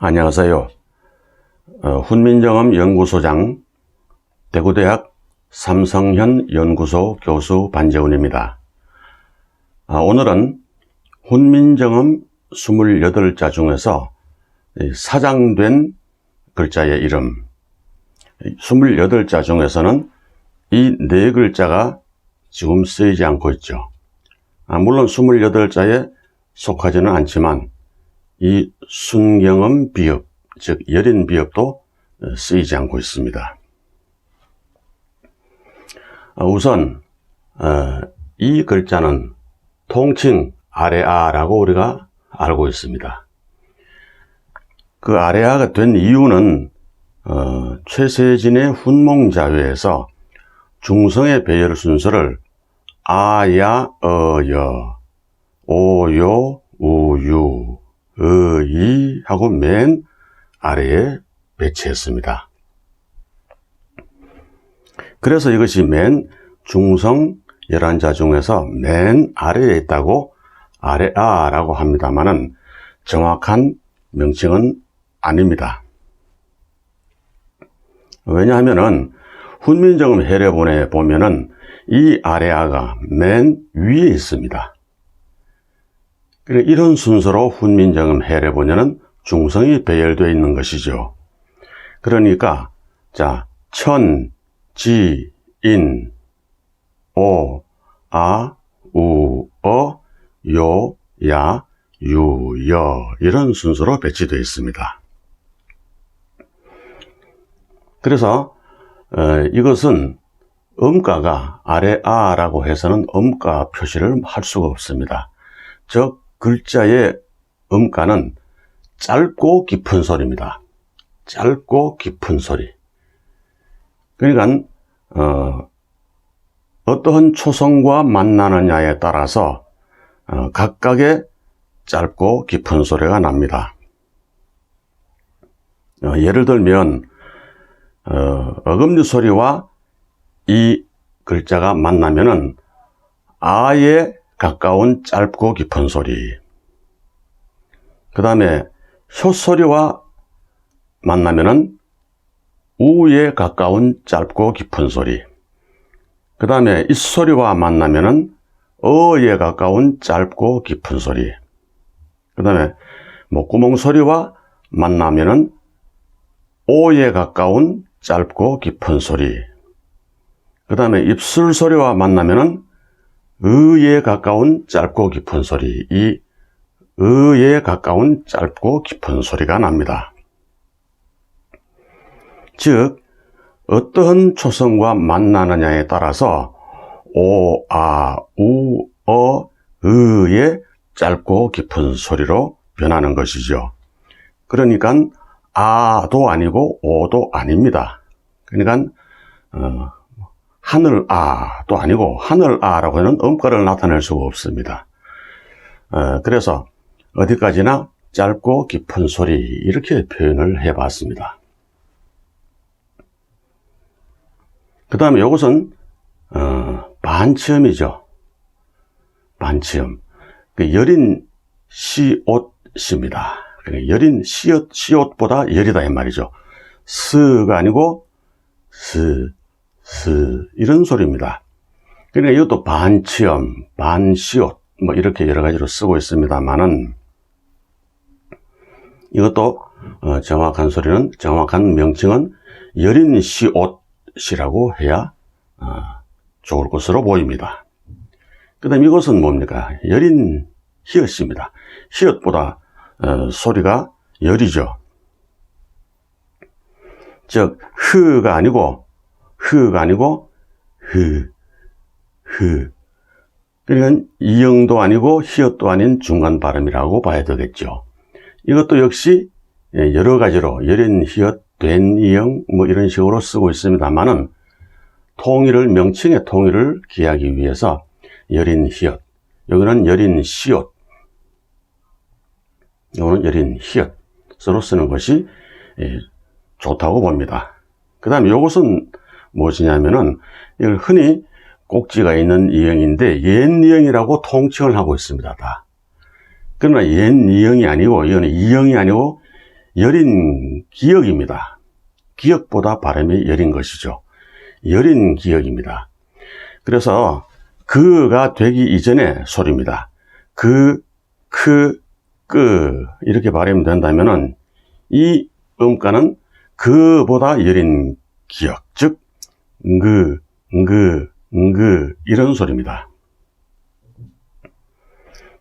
안녕하세요. 훈민정음 연구소장 대구대학 삼성현 연구소 교수 반재훈입니다. 오늘은 훈민정음 28자 중에서 사장된 글자의 이름 28자 중에서는 이 4글자가 지금 쓰이지 않고 있죠. 물론 28자에 속하지는 않지만 이 순경음 비읍, 즉 여린 비읍도 쓰이지 않고 있습니다. 우선 이 글자는 통칭 아래아라고 우리가 알고 있습니다. 그 아래아가 된 이유는 최세진의 훈몽자회에서 중성의 배열 순서를 아야, 어여, 오요, 우유, 의 하고 맨 아래에 배치했습니다. 그래서 이것이 맨 중성 11자 중에서 맨 아래에 있다고 아래아라고 합니다만은 정확한 명칭은 아닙니다. 왜냐하면은 훈민정음 해례본에 보면은 이 아래아가 맨 위에 있습니다. 이런 순서로 훈민정음 해례본에는 중성이 배열되어 있는 것이죠. 그러니까 자, 천, 지, 인, 오, 아, 우, 어, 요, 야, 유, 여 이런 순서로 배치되어 있습니다. 그래서 이것은 음가가 아래아라고 해서는 음가 표시를 할 수가 없습니다. 즉 글자의 음가는 짧고 깊은 소리입니다. 짧고 깊은 소리. 그러니까 어떠한 초성과 만나느냐에 따라서 각각의 짧고 깊은 소리가 납니다. 예를 들면 어금니 소리와 이 글자가 만나면은 아에 가까운 짧고 깊은 소리. 그 다음에 혀소리와 만나면은 우에 가까운 짧고 깊은 소리. 그 다음에 입소리와 만나면은 어에 가까운 짧고 깊은 소리. 그 다음에 목구멍 소리와 만나면은 오에 가까운 짧고 깊은 소리. 그 다음에 입술 소리와 만나면은 의에 가까운 짧고 깊은 소리. 이 의에 가까운 짧고 깊은 소리가 납니다. 즉 어떠한 초성과 만나느냐에 따라서 오, 아, 우, 어, 의의 짧고 깊은 소리로 변하는 것이죠. 그러니까 아도 아니고 오도 아닙니다. 그러니까 하늘아도 아니고 하늘아라고 하는 음가를 나타낼 수가 없습니다. 그래서 어디까지나 짧고 깊은 소리 이렇게 표현을 해봤습니다. 그 다음에 이것은 반치음이죠. 반치음. 여린 시옷입니다. 여린 시옷보다 여리다 이 말이죠. 스가 아니고 스 이런 소리입니다. 그러니까 이것도 반치음, 반시옷 뭐 이렇게 여러 가지로 쓰고 있습니다만은 이것도 정확한 명칭은 여린 시옷이라고 해야 좋을 것으로 보입니다. 그 다음 이것은 뭡니까? 여린 히읗입니다. 히읗보다 소리가 여리죠. 즉 흐가 아니고 그러니까 이응도 아니고 히읗도 아닌 중간 발음이라고 봐야 되겠죠. 이것도 역시 여러 가지로 여린 히읗, 된 이응 뭐 이런 식으로 쓰고 있습니다만은 명칭의 통일을 기하기 위해서 여린 히읗, 여기는 여린 시옷, 이거는 여린 히읗으로 쓰는 것이 좋다고 봅니다. 그 다음에 이것은 무엇이냐면은 이걸 흔히 꼭지가 있는 이형인데 옛이형이라고 통칭을 하고 있습니다. 다. 그러나 옛이형이 아니고 이거는 이형이 아니고 여린 기역입니다. 기역보다 발음이 여린 것이죠. 여린 기역입니다. 그래서 그가 되기 이전의 소리입니다. 그, 이렇게 발음이 된다면은 이 음가는 그보다 여린 기역, 즉 이런 소리입니다.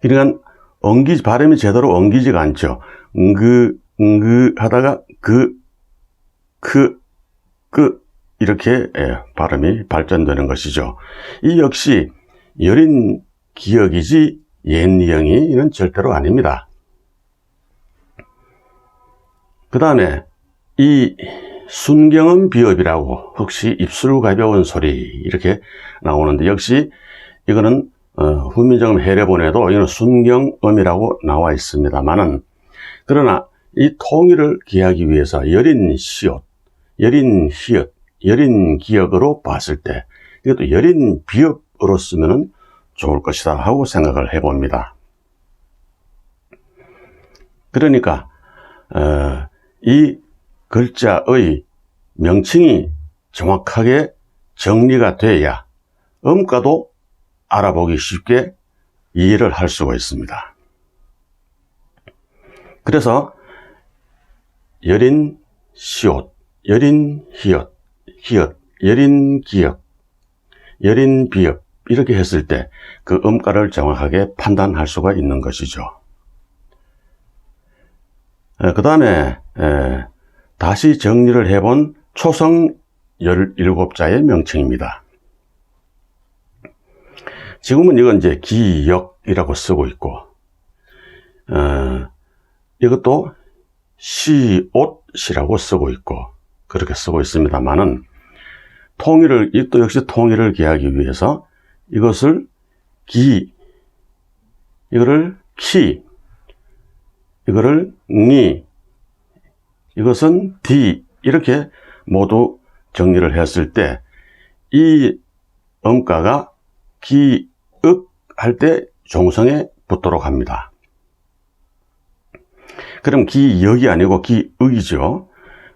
그러니까 발음이 제대로 엉기지가 않죠. 하다가 이렇게 발음이 발전되는 것이죠. 이 역시 여린 기역이지 옛니영이는 절대로 아닙니다. 그 다음에 이 순경음 비읍이라고 혹시 입술 가벼운 소리 이렇게 나오는데 역시 이거는 훈민정음 해례본에도 이거는 순경음이라고 나와 있습니다만은 그러나 이 통일을 기하기 위해서 여린 시옷, 여린 히읗, 여린 기역으로 봤을 때 이것도 여린 비읍으로 쓰면은 좋을 것이다 하고 생각을 해봅니다. 그러니까 이 글자의 명칭이 정확하게 정리가 돼야 음가도 알아보기 쉽게 이해를 할 수가 있습니다. 그래서 여린 시옷, 여린 히읗, 여린 기역, 여린 비읍 이렇게 했을 때 그 음가를 정확하게 판단할 수가 있는 것이죠. 그 다음에 다시 정리를 해본 초성 17자의 명칭입니다. 지금은 이건 이제 기역이라고 쓰고 있고 이것도 시옷이라고 쓰고 있고 그렇게 쓰고 있습니다만은 또 역시 통일을 기하기 위해서 이것을 이거를 키, 이거를 니, 이것은 디 이렇게 모두 정리를 했을 때 이 음가가 기읍 할 때 종성에 붙도록 합니다. 그럼 기역이 아니고 기읍이죠.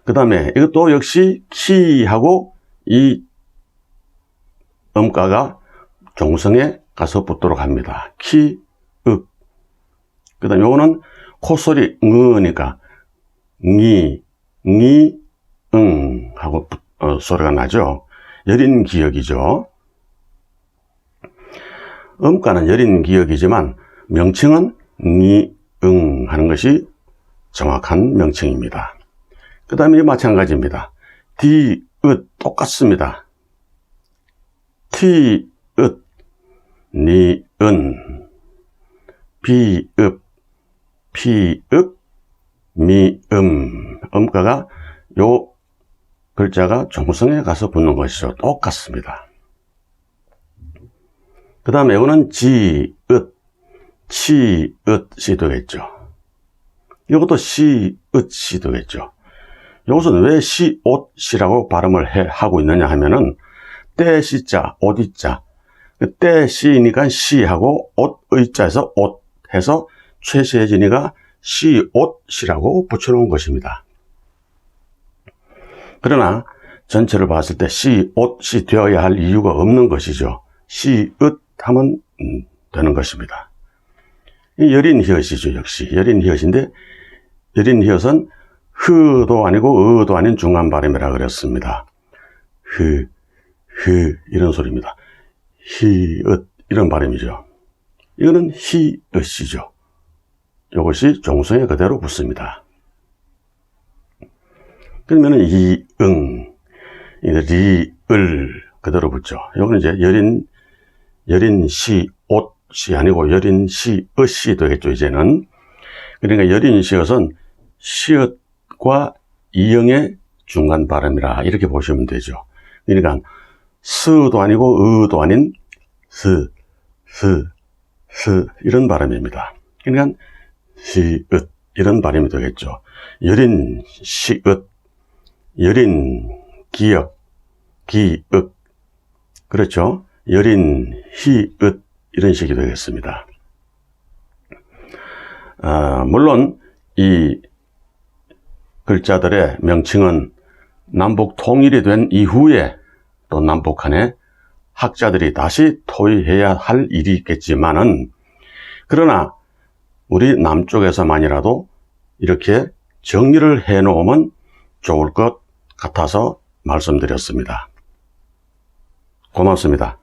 그 다음에 이것도 역시 키하고 이 음가가 종성에 가서 붙도록 합니다. 키, 읍. 그 다음에 요거는 콧소리, 응으니까, 하고, 소리가 나죠. 여린 기역이죠. 음가는 여린 기역이지만, 명칭은 하는 것이 정확한 명칭입니다. 그 다음에 마찬가지입니다. 디읒 똑같습니다. 티읒, 니은, 비읍, 피읍, 미음. 음가가 요 글자가 종성에 가서 붙는 것이죠. 똑같습니다. 그 다음에 이거는 지읒, 치읒이 되겠죠. 이것도 시읒이 되겠죠. 이것은 왜 시옷이라고 발음을 하고 있느냐 하면은 때 시자, 옷이자. 때 시니까 시하고 옷 의자에서 옷 해서 최세진이가 시옷이라고 붙여놓은 것입니다. 그러나 전체를 봤을 때 시옷이 되어야 할 이유가 없는 것이죠. 시읒 하면 되는 것입니다. 이 여린 히읗이죠. 역시 여린 히읗인데 여린 히읗은 흐도 아니고 의도 아닌 중간 발음이라 그랬습니다. 이런 소리입니다. 히읗 이런 발음이죠. 이거는 히읗이죠. 이것이 종성에 그대로 붙습니다. 그러면은 이응, 리을 그대로 붙죠. 이거는 이제 여린 시옷이 아니고 여린 시읒이 되겠죠. 이제는 그러니까 여린 시읒은 시읒과 이응의 중간 발음이라 이렇게 보시면 되죠. 그러니까 스도 아니고 의도 아닌 스 이런 발음입니다. 그러니까 시읒 이런 발음이 되겠죠. 여린 시읒, 여린 기역, 기읍 그렇죠. 여린 히읗 이런 식이 되겠습니다. 물론 이 글자들의 명칭은 남북 통일이 된 이후에 또 남북한에 학자들이 다시 토의해야 할 일이 있겠지만은, 그러나 우리 남쪽에서만이라도 이렇게 정리를 해 놓으면 좋을 것 같아서 말씀드렸습니다. 고맙습니다.